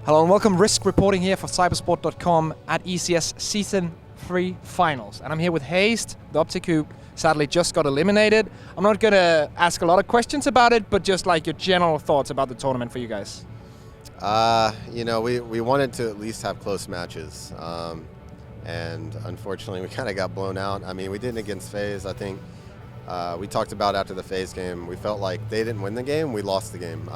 Hello and welcome, Risk reporting here for cybersport.com at ECS Season 3 Finals. And I'm here with Hazed, the Optic, who sadly just got eliminated. I'm not going to ask a lot of questions about it, but just like your general thoughts about the tournament for you guys. We wanted to at least have close matches. And unfortunately, we kind of got blown out. I mean, we didn't against FaZe. I think we talked about after the FaZe game, we felt like they didn't win the game, we lost the game.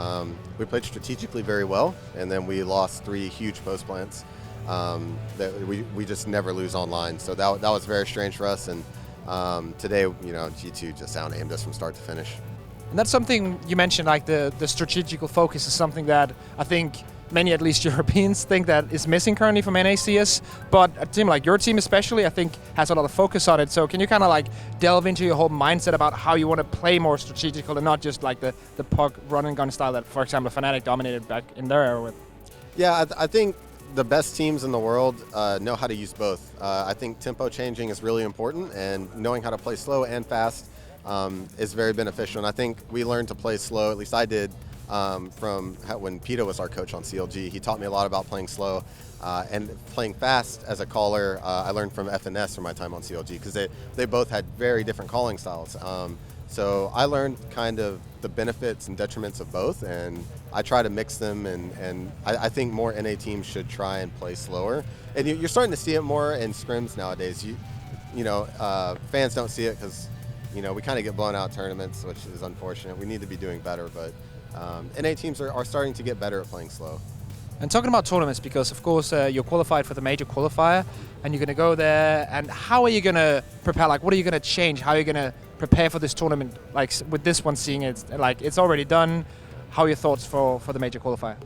We played strategically very well, and then we lost 3 huge post plants that we just never lose online. So that was very strange for us. And today, G2 just out-aimed us from start to finish. And that's something you mentioned, like the strategical focus is something that I think many, at least Europeans, think that is missing currently from NACS. But a team like your team especially, I think, has a lot of focus on it. So can you kind of like delve into your whole mindset about how you want to play more strategical and not just like the puck run and gun style that, for example, Fnatic dominated back in their era with? Yeah, I think the best teams in the world know how to use both. I think tempo changing is really important, and knowing how to play slow and fast is very beneficial. And I think we learned to play slow, at least I did, from when Pito was our coach on CLG. He taught me a lot about playing slow and playing fast as a caller. I learned from FNS from my time on CLG because they both had very different calling styles. So I learned kind of the benefits and detriments of both, and I try to mix them, and I think more NA teams should try and play slower. And you're starting to see it more in scrims nowadays. Fans don't see it because we kind of get blown out tournaments, which is unfortunate. We need to be doing better, but NA teams are starting to get better at playing slow. And talking about tournaments, because of course you're qualified for the major qualifier, and you're going to go there, and how are you going to prepare? Like, what are you going to change? How are you going to prepare for this tournament? Like with this one, seeing it's like it's already done. How are your thoughts for the major qualifier?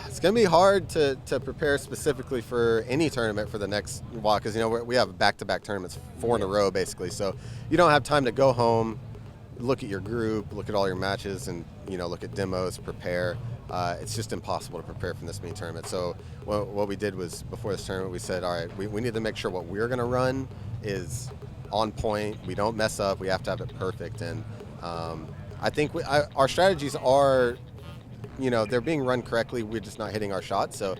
It's going to be hard to prepare specifically for any tournament for the next while, because we have back-to-back tournaments, 4 in a row basically. So you don't have time to go home, look at your group, look at all your matches, and look at demos, prepare. It's just impossible to prepare from this many tournaments. So what we did was, before this tournament, we said, all right, we need to make sure what we're going to run is on point. We don't mess up. We have to have it perfect. And I think our strategies are, they're being run correctly. We're just not hitting our shots. So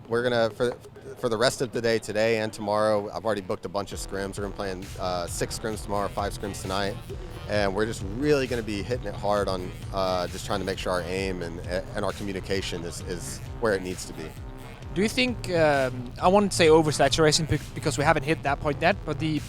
we're going to, for the rest of the day, today and tomorrow, I've already booked a bunch of scrims. We're going to be playing 6 scrims tomorrow, 5 scrims tonight. And we're just really going to be hitting it hard on just trying to make sure our aim and our communication is where it needs to be. Do you think, I wouldn't say oversaturation because we haven't hit that point yet, but the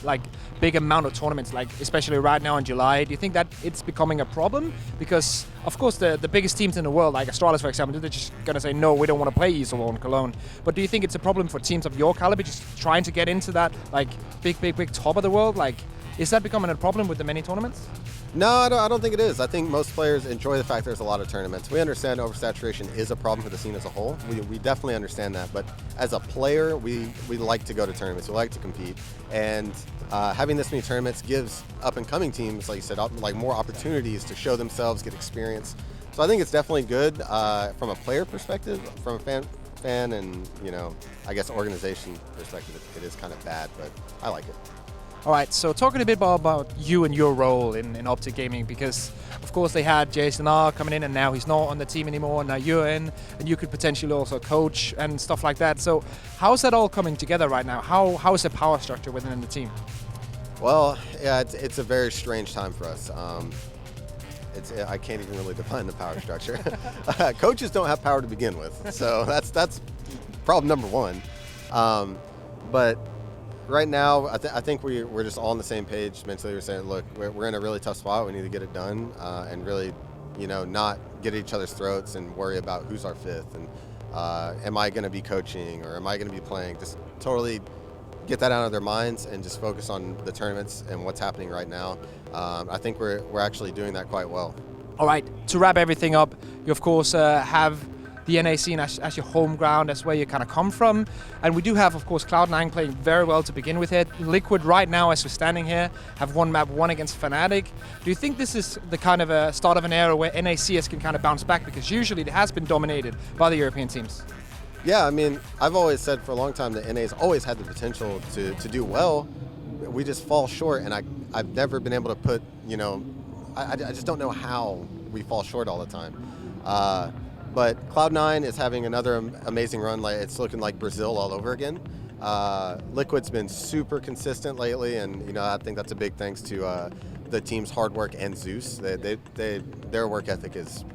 big amount of tournaments, especially right now in July, do you think that it's becoming a problem? Because of course the biggest teams in the world, like Astralis for example, they're just going to say, no, we don't want to play ESL and Cologne. But do you think it's a problem for teams of your caliber just trying to get into that big top of the world? Is that becoming a problem with the many tournaments? No, I don't think it is. I think most players enjoy the fact there's a lot of tournaments. We understand oversaturation is a problem for the scene as a whole. We definitely understand that. But as a player, we like to go to tournaments. We like to compete. And having this many tournaments gives up-and-coming teams, like you said, more opportunities to show themselves, get experience. So I think it's definitely good from a player perspective. From a fan and, I guess organization perspective, it is kind of bad, but I like it. All right, so talking a bit more about you and your role in Optic Gaming, because of course they had Jason R coming in and now he's not on the team anymore, and now you're in, and you could potentially also coach and stuff like that. So how's that all coming together right now? How is the power structure within the team? Well, yeah, it's a very strange time for us. I can't even really define the power structure. Coaches don't have power to begin with, so that's problem number one. But right now, I think we're just all on the same page mentally. We're saying, look, we're in a really tough spot. We need to get it done and really, not get at each other's throats and worry about who's our fifth and am I going to be coaching or am I going to be playing. Just totally get that out of their minds and just focus on the tournaments and what's happening right now. I think we're actually doing that quite well. All right, to wrap everything up, you of course have the NA scene as your home ground. That's where you kind of come from. And we do have, of course, Cloud9 playing very well to begin with it. Liquid right now, as we're standing here, have one map won against Fnatic. Do you think this is the kind of a start of an era where NACS can kind of bounce back? Because usually it has been dominated by the European teams. Yeah, I mean, I've always said for a long time that NA's always had the potential to do well. We just fall short, and I've never been able to put, I just don't know how we fall short all the time. But Cloud9 is having another amazing run. Like it's looking like Brazil all over again. Liquid's been super consistent lately, and I think that's a big thanks to the team's hard work and Zeus. Their work ethic is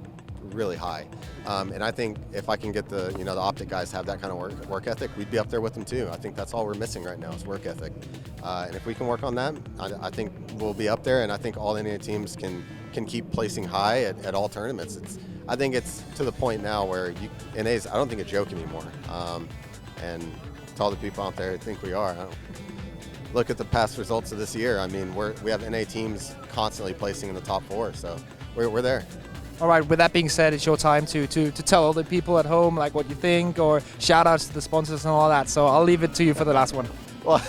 really high, and I think if I can get the Optic guys to have that kind of work ethic, we'd be up there with them too. I think that's all we're missing right now is work ethic, and if we can work on that, I think we'll be up there. And I think all NA teams can keep placing high at all tournaments. I think it's to the point now where NA's, I don't think a joke anymore. And to all the people out there who think we are, look at the past results of this year. I mean, we have NA teams constantly placing in the top 4, so we're there. All right, with that being said, it's your time to tell all the people at home like what you think, or shout outs to the sponsors and all that. So I'll leave it to you for the last one. Well,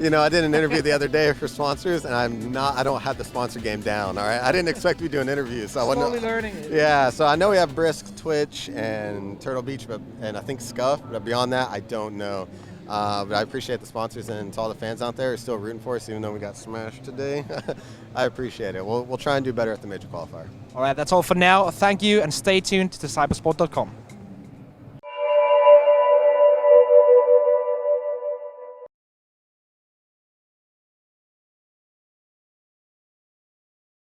I did an interview the other day for sponsors, and I don't have the sponsor game down. All right, I didn't expect to be doing interviews, so I wasn't slowly learning it. Yeah, so I know we have Brisk, Twitch, and Turtle Beach, and I think Scuff. But beyond that, I don't know. But I appreciate the sponsors, and to all the fans out there who are still rooting for us, even though we got smashed today. I appreciate it. We'll try and do better at the major qualifier. All right, that's all for now. Thank you, and stay tuned to cybersport.com.